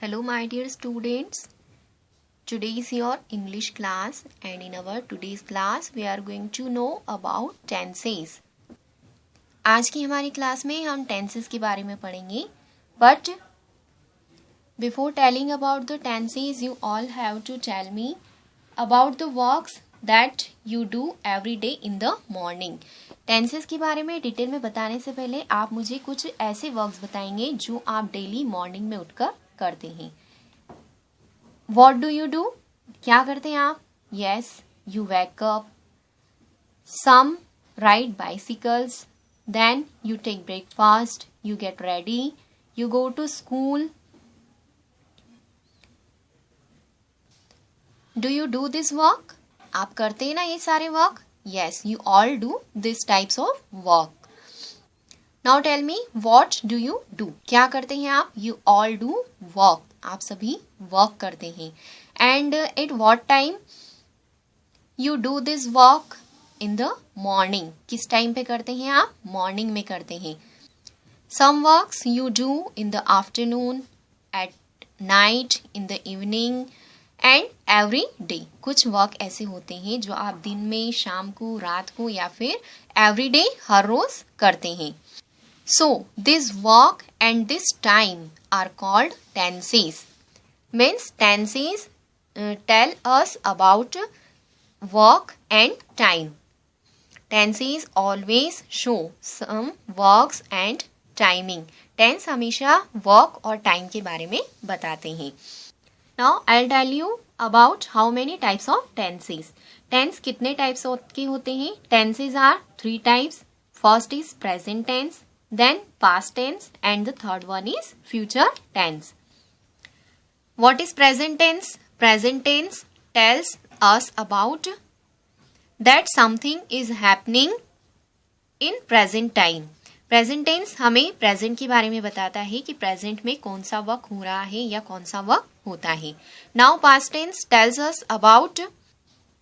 Hello my dear students, today is your English class and in our today's class we are going to know about tenses. आज की हमारी class में हम tenses के बारे में पढ़ेंगे. But before telling about the tenses you all have to tell me about the works that you do every day in the morning. Tenses के बारे में डिटेल में बताने से पहले आप मुझे कुछ ऐसे वर्क्स बताएंगे जो आप डेली मॉर्निंग में उठकर करते हैं. What do you do? क्या करते हैं आप? Yes, you wake up. Some ride bicycles. Then you take breakfast. You get ready. You go to school. Do you do this work? आप करते हैं ना ये सारे work? Yes, you all do these types of work. Now tell me, what do you do? क्या करते हैं आप? You all do work. आप सभी वर्क करते हैं. And at what time you do this work? In the morning. किस time पे करते हैं आप? मॉर्निंग में करते हैं. Some works you do in the afternoon, at night, in the evening. And every day. कुछ वर्क ऐसे होते हैं जो आप दिन में, शाम को, रात को या फिर एवरी डे हर रोज करते हैं. So this work and this time are called tenses. Means tenses tell us about work and time. Tenses always show some works and timing. Tense हमेशा वर्क और टाइम के बारे में बताते हैं. Now I'll tell you about how many types of tenses. Tense कितने types के होते हैं? Tenses are 3 types. First is present tense, then past tense, and the third one is future tense. What is present tense? Present tense tells us about that something is happening in present time. Present tense हमें present के बारे में बताता है कि present में कौन सा वर्क हो रहा है या कौन सा वर्क होता है. Now past tense tells us about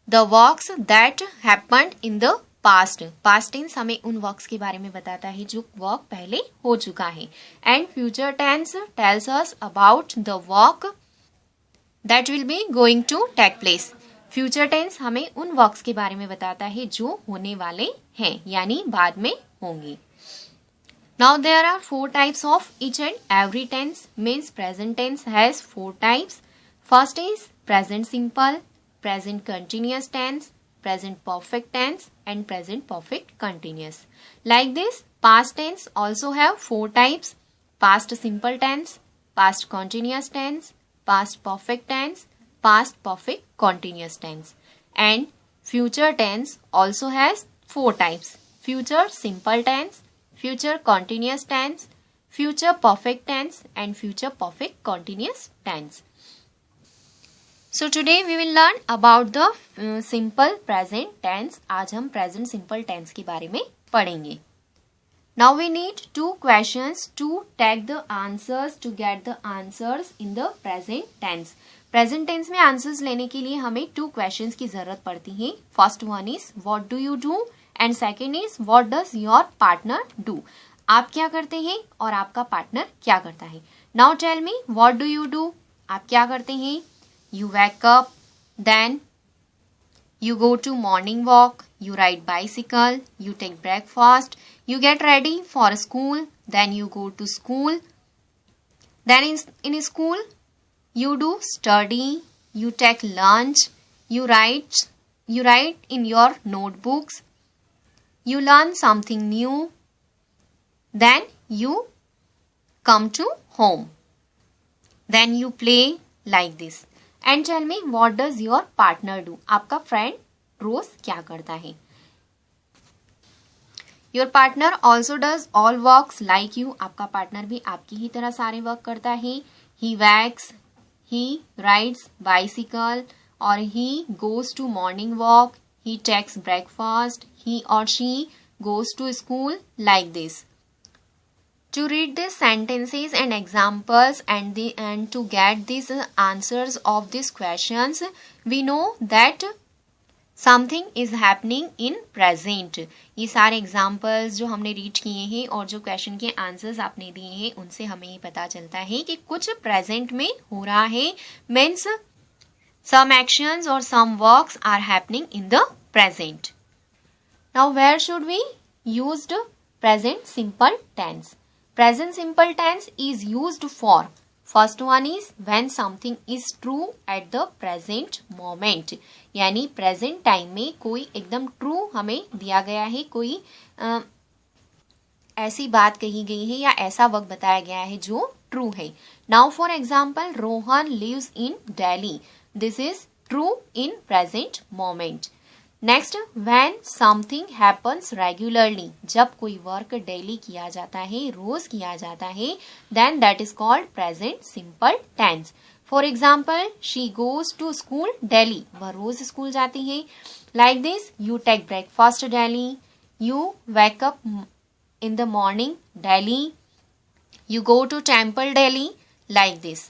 the works that happened in the past. Past tense हमें उन वर्क्स के बारे में बताता है जो वर्क पहले हो चुका है. And future tense tells us about the work that will be going to take place. Future tense हमें उन वर्क्स के बारे में बताता है जो होने वाले हैं यानी बाद में होंगे. Now there are 4 types of each and every tense. Means present tense has 4 types. First is present simple, present continuous tense, present perfect tense and present perfect continuous. Like this, past tense also have 4 types. Past simple tense, past continuous tense, past perfect tense, past perfect continuous tense. And future tense also has 4 types. Future simple tense, future continuous tense, future perfect tense and future perfect continuous tense. So today we will learn about the simple present tense. आज हम present simple tense के बारे में पढ़ेंगे. Now we need 2 questions to take the answers to get the answers in the present tense. Present tense में answers लेने के लिए हमें 2 questions की जरूरत पड़ती है. First one is what do you do? And second is what does your partner do. आप क्या करते हैं और आपका पार्टनर क्या करता है. Now tell me what do you do. आप क्या करते हैं? You wake up, then you go to morning walk, you ride bicycle, you take breakfast, you get ready for school, then you go to school, then in school you do study, you take lunch, you write in your notebooks, you learn something new, then you come to home, then you play like this. And tell me what does your partner do. आपका friend रोज क्या करता है. Your partner also does all works like you. आपका partner भी आपकी ही तरह सारे work करता है. He wakes, he rides bicycle or he goes to morning walk, he takes breakfast, he or she goes to school like this. To read these sentences and examples and to get these answers of these questions, we know that something is happening in present. ये सारे examples जो हमने read किए हैं और जो question के answers आपने दिए हैं उनसे हमें ये पता चलता है कि कुछ प्रेजेंट में हो रहा है, means some actions or some works are happening in the present. Now where should we use the present simple tense? Present simple tense is used for, first one is when something is true at the present moment. यानी present time में कोई एकदम true हमें दिया गया है, कोई ऐसी बात कही गई है या ऐसा वक्त बताया गया है जो ट्रू है. Now for example, Rohan lives in Delhi. This is true in present moment. Next, when something happens regularly, जब कोई वर्क डेली किया जाता है, रोज किया जाता है, then that is called present simple tense. For example, she goes to school daily, वह रोज स्कूल जाती है. Like this, you take breakfast daily, you wake up in the morning daily, you go to temple daily, like this.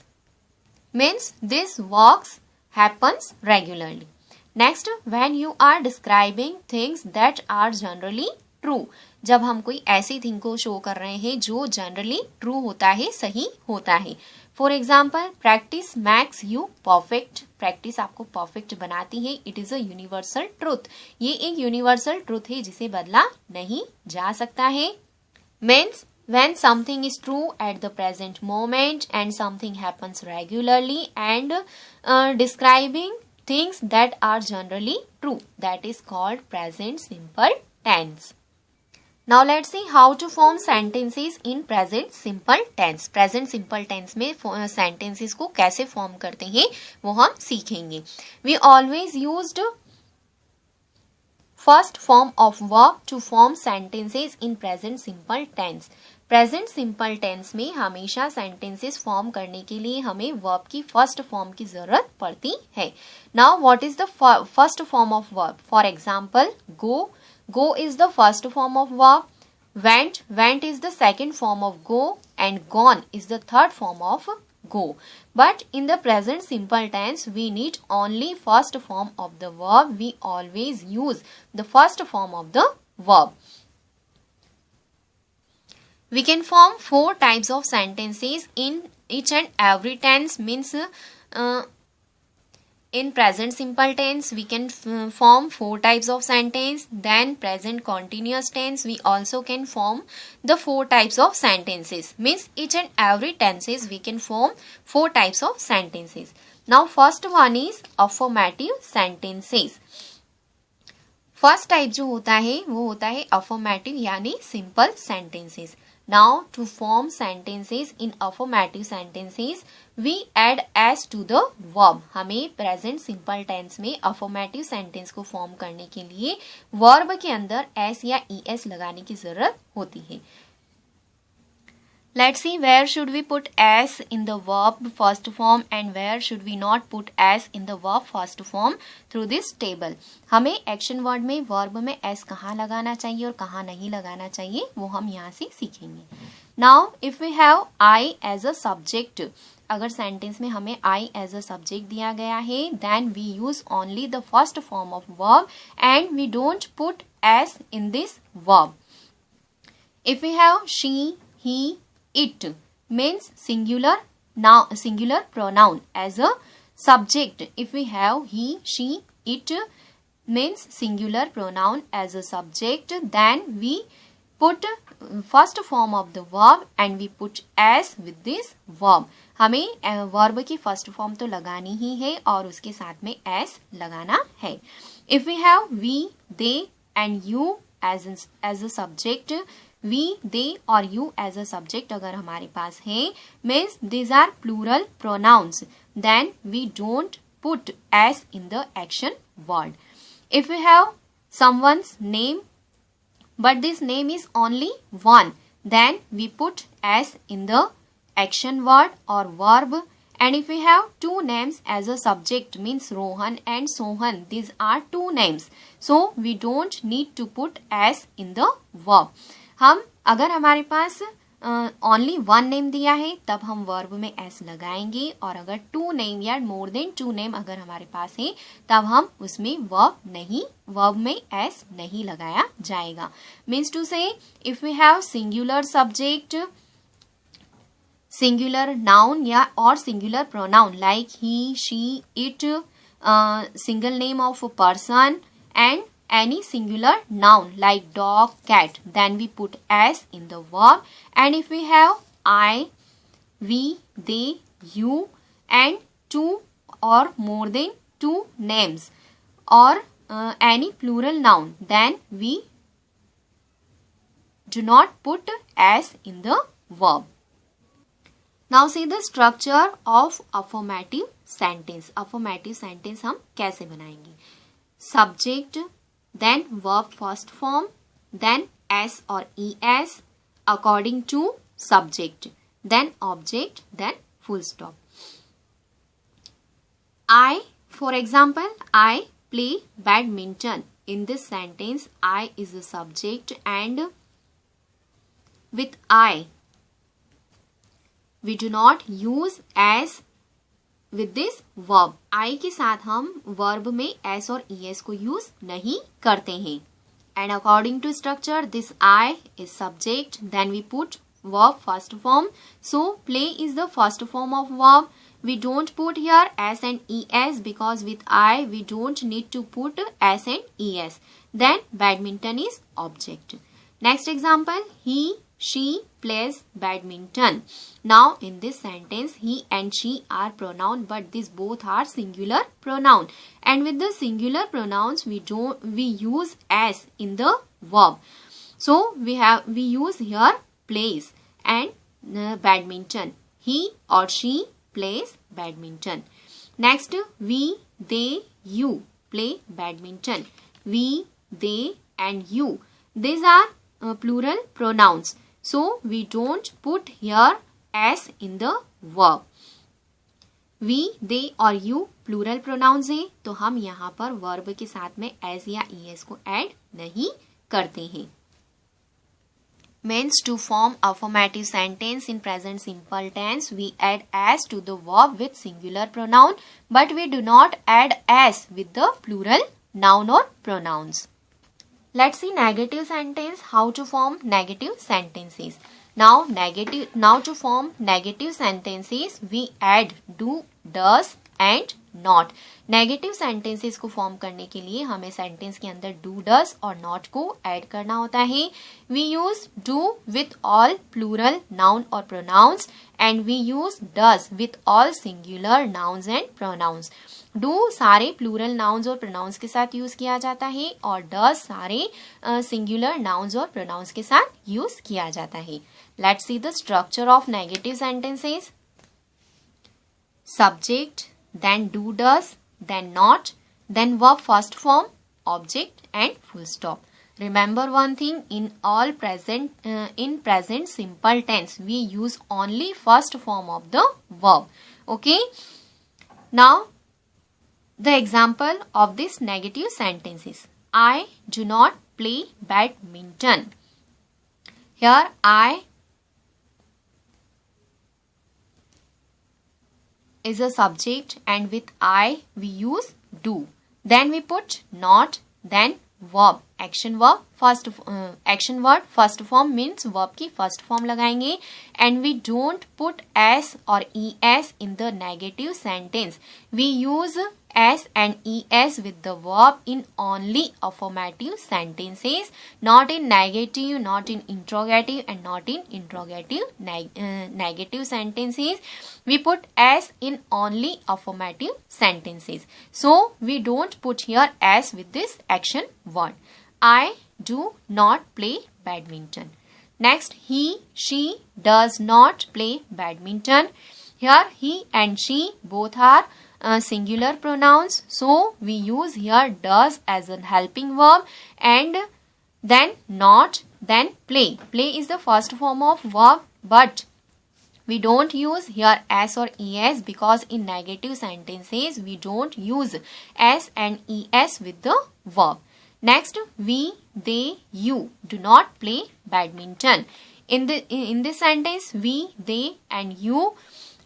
Means this works happens regularly. Next, when you are describing things that are generally true, जब हम कोई ऐसी thing को show कर रहे हैं जो generally true होता है, सही होता है. For example, practice max you perfect. Practice आपको परफेक्ट बनाती है. It is a universal truth. ये एक यूनिवर्सल ट्रूथ है जिसे बदला नहीं जा सकता है. Means when something is true at the present moment and something happens regularly and describing things that are generally true, that is called present simple tense. Now let's see how to form sentences in present simple tense. Present simple tense में sentences को कैसे form करते हैं वो हम सीखेंगे. We always used first form of verb to form sentences in present simple tense. Present simple tense में हमेशा सेंटेंसेस फॉर्म करने के लिए हमें वर्ब की फर्स्ट फॉर्म की जरूरत पड़ती है. Now what is the first form of verb? For example, go. Go is the first form of verb. Went. Went is the second form of go and gone is the third form of go. But in the present simple tense, we need only first form of the verb. We always use the first form of the verb. We can form 4 types of sentences in each and every tense. Means in present simple tense, we can form 4 types of sentence. Then present continuous tense, we also can form the 4 types of sentences. Means each and every tenses we can form 4 types of sentences. Now first one is affirmative sentences. First type जो होता है वो होता है affirmative यानी simple sentences. Now to form sentences in affirmative sentences, we add s to the verb. हमें present simple tense में affirmative sentence को form करने के लिए verb के अंदर s या es लगाने की जरूरत होती है. Let's see where should we put s in the verb first form and where should we not put s in the verb first form through this table. हमें action word में verb में s कहाँ लगाना चाहिए और कहाँ नहीं लगाना चाहिए वो हम यहाँ से सीखेंगे. Now if we have I as a subject, अगर सेंटेंस में हमें I as a subject दिया गया है, then we use only the first form of verb and we don't put s in this verb. If we have she, he, it means singular pronoun as a subject. If we have he, she, it means singular pronoun as a subject, then we put first form of the verb and we put s with this verb. हमें verb की first form तो लगानी ही है और उसके साथ में s लगाना है. If we have we, they and you as a subject, we, they और you as a subject अगर हमारे पास है, means these are plural pronouns, then we don't put s in the action word. If we have someone's name but this name is only one, then we put s in the action word or verb. And if we have 2 names as a subject, means Rohan and Sohan, these are 2 names, so we don't need to put s in the verb. हम अगर हमारे पास only one name दिया है तब हम verb में S लगाएंगे, और अगर टू नेम या मोर देन टू नेम अगर हमारे पास है तब हम उसमें वर्ब में एस नहीं लगाया जाएगा. Means to say if we have singular subject, singular noun या और singular pronoun like he, she, it, single name of a person and any singular noun like dog, cat, then we put s in the verb. And if we have I, we, they, you and two or more than two names or any plural noun, then we do not put s in the verb. Now see the structure of affirmative sentence. Affirmative sentence हम कैसे बनाएंगे? Subject, then verb first form, then s or es according to subject, then object, then full stop. I, for example, I play badminton. In this sentence, I is the subject and with I, we do not use as with this verb. I के साथ हम verb में s और es को use नहीं करते हैं. And according to structure, this I is subject, then we put verb first form. So play is the first form of verb. We don't put here s and es because with I we don't need to put s and es. Then badminton is object. Next example, he, she plays badminton. Now in this sentence he and she are pronoun, but these both are singular pronoun, and with the singular pronouns we use s in the verb. So we use here plays and badminton. He or she plays badminton. Next, we, they, you play badminton. We, they and you, these are plural pronouns. So we don't put here s in the verb. We, they और you plural pronouns है, तो हम यहाँ पर verb के साथ में s या es को add नहीं करते हैं. Means to form affirmative sentence in present simple tense, we add s to the verb with singular pronoun, but we do not add s with the plural noun or pronouns. Let's see negative sentence, how to form negative sentences. Now to form negative sentences, we add do, does and not. Negative sentences को form करने के लिए हमें sentence के अंदर do, does और not को add करना होता है. We use do with all plural noun और pronouns and we use does with all singular nouns and pronouns. Do सारे प्लूरल नाउन्स और प्रोनाउंस के साथ यूज किया जाता है और डज सारे सिंगुलर नाउन्स और प्रोनाउंस के साथ यूज किया जाता है. Let's see the structure of negative sentences. Subject, then do, does, then not, then verb first form, object and full stop. Remember one thing, in present simple tense we use only first form of the verb. Okay, now the example of this negative sentences. I do not play badminton. Here I is a subject and with I we use do. Then we put not, then verb, action word first form means verb की first form लगाएंगे and we don't put s or es in the negative sentence. We use s and es with the verb in only affirmative sentences, not in negative, not in interrogative and not in interrogative negative sentences. We put s in only affirmative sentences. So we don't put here s with this action word. I do not play badminton. Next, he, she does not play badminton. Here he and she both are singular pronouns, so we use here does as a helping verb and then not, then play. Play is the first form of verb, but we don't use here s or es because in negative sentences we don't use s and es with the verb. Next, we, they, you do not play badminton. In this sentence, we, they and you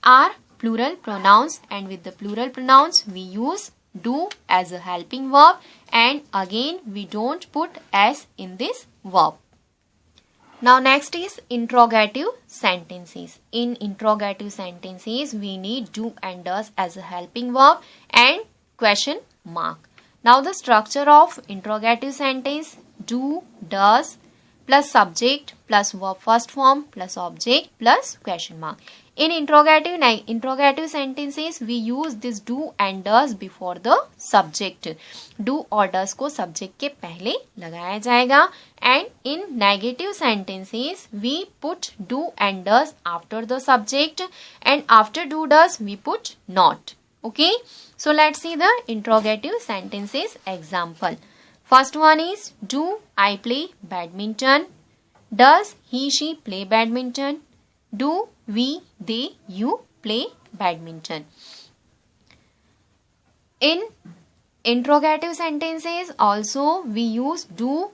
are plural pronouns, and with the plural pronouns we use do as a helping verb, and again we don't put s in this verb. Now next is interrogative sentences. In interrogative sentences, we need do and does as a helping verb and question mark. Now the structure of interrogative sentence: do, does, plus subject, plus verb first form, plus object, plus question mark. In interrogative sentences, we use this do and does before the subject. Do और does को subject के पहले लगाया जाएगा. And in negative sentences, we put do and does after the subject, and after do does we put not. Okay. So let's see the interrogative sentences example. First one is: do I play badminton? Does he, she play badminton? Do we, they, you play badminton? In interrogative sentences also we use do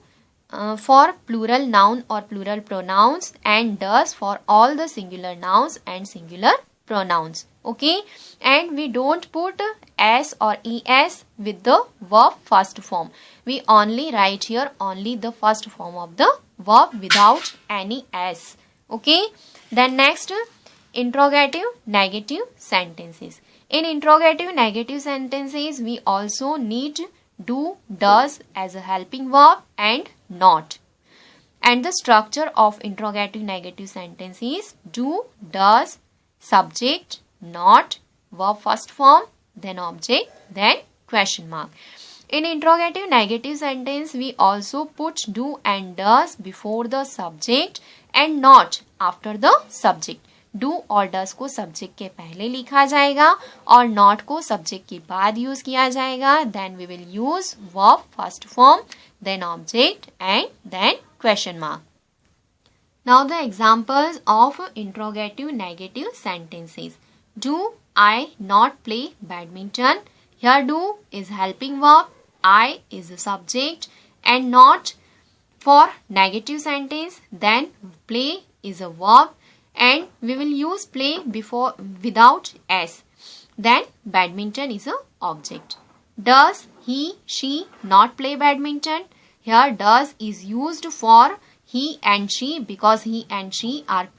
for plural noun or plural pronouns, and does for all the singular nouns and singular pronouns. Okay, and we don't put s or es with the verb first form. We only write here only the first form of the verb without any s. Okay, then next, interrogative negative sentences. In interrogative negative sentences, we also need do, does as a helping verb and not. And the structure of interrogative negative sentence is do, does, subject, not, verb first form, then object, then question mark. In interrogative negative sentence, we also put do and does before the subject and not after the subject. Do और does को subject के पहले लिखा जाएगा और not को subject के बाद use किया जाएगा. Then we will use verb first form, then object and then question mark. Now the examples of interrogative negative sentences. Do I not play badminton? Here do is helping verb, I is the subject, and not for negative sentence. Then play is a verb, and we will use play before without s. Then badminton is a object. Does he, she not play badminton? Here does is used for he and she because he and she are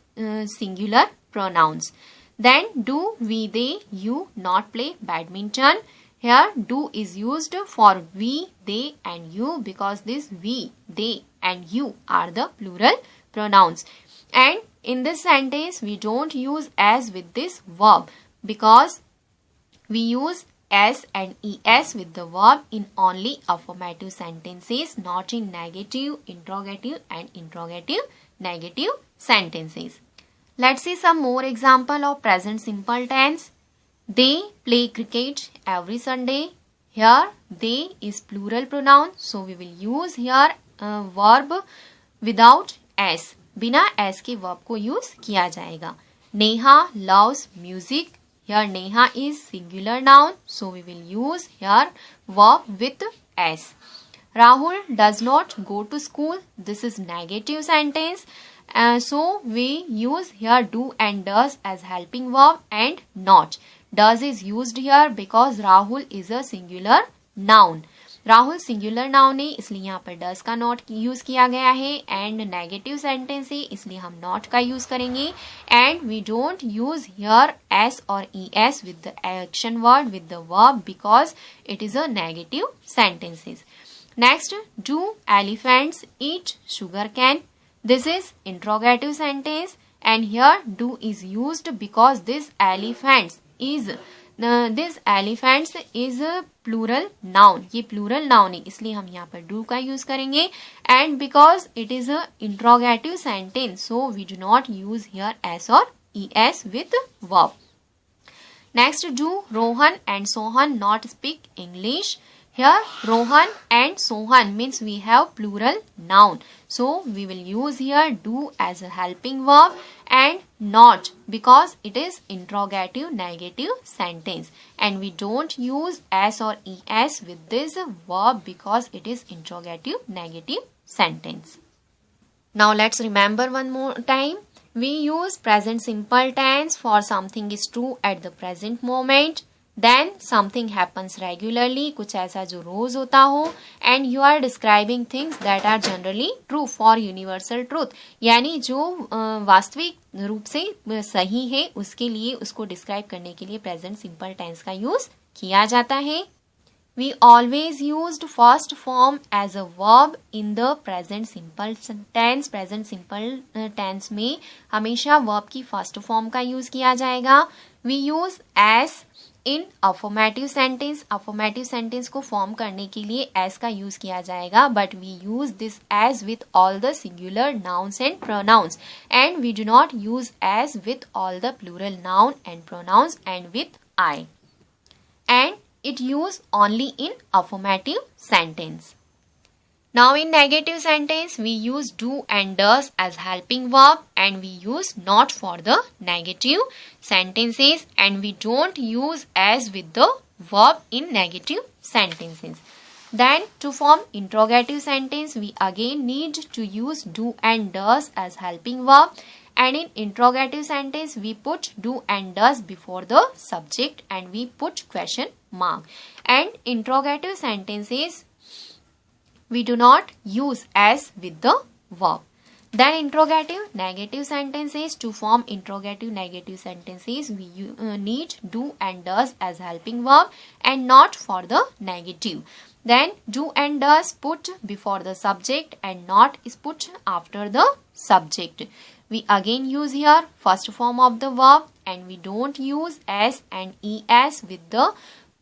singular pronouns. Then do we, they, you not play badminton? Here do is used for we, they and you because this we, they and you are the plural pronouns. And in this sentence we don't use as with this verb because we use s and es with the verb in only affirmative sentences, not in negative, interrogative and interrogative negative sentences. Let's see some more example of present simple tense. They play cricket every Sunday. Here they is plural pronoun, so we will use here verb without s. बिना s के verb को use किया जाएगा. Neha loves music. Here Neha is singular noun, so we will use here verb with s. Rahul does not go to school. This is negative sentence. So we use here do and does as helping verb and not. Does is used here because Rahul is a singular noun. Rahul singular noun है इसलिए यहाँ पर डस का not use किया गया है and negative sentence है इसलिए हम नॉट का यूज करेंगे and we don't use here s और e s with the action word with the verb because it is a negative sentences. Next, do elephants eat sugar cane. This is interrogative sentence and here do is used because this elephants is plural noun. ये plural noun है इसलिए हम यहाँ पर do का use करेंगे and because it is a interrogative sentence so we do not use here s और e S with verb. Next, do Rohan and Sohan not speak English. Here Rohan and Sohan means we have plural noun. So we will use here do as a helping verb and not because it is interrogative negative sentence. And we don't use s or es with this verb because it is interrogative negative sentence. Now let's remember one more time. We use present simple tense for something is true at the present moment. Then something happens regularly, कुछ ऐसा जो रोज होता हो. And you are describing things that are generally true for universal truth. यानी जो वास्तविक रूप से सही है उसके लिए उसको डिस्क्राइब करने के लिए प्रेजेंट सिंपल टेंस का यूज किया जाता है. We always used first form as a verb in the present simple tense. Present simple tense में हमेशा verb की first form का use किया जाएगा. We use as in affirmative sentence. Affirmative sentence को form करने के लिए as का use किया जाएगा. But we use this as with all the singular nouns and pronouns. And we do not use as with all the plural noun and pronouns and with I. And it used only in affirmative sentence. Now in negative sentence, we use do and does as helping verb and we use not for the negative sentences and we don't use as with the verb in negative sentences. Then to form interrogative sentence, we again need to use do and does as helping verb. And in interrogative sentence, we put do and does before the subject and we put question mark. And interrogative sentences, we do not use as with the verb. Then interrogative negative sentences, to form interrogative negative sentences, we need do and does as helping verb and not for the negative. Then do and does put before the subject and not is put after the subject. We again use here first form of the verb and we don't use s and es with the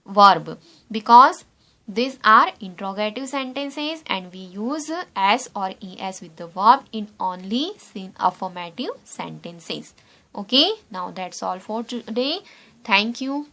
verb because these are interrogative sentences and we use s or es with the verb in only affirmative sentences. Okay, now that's all for today. Thank you.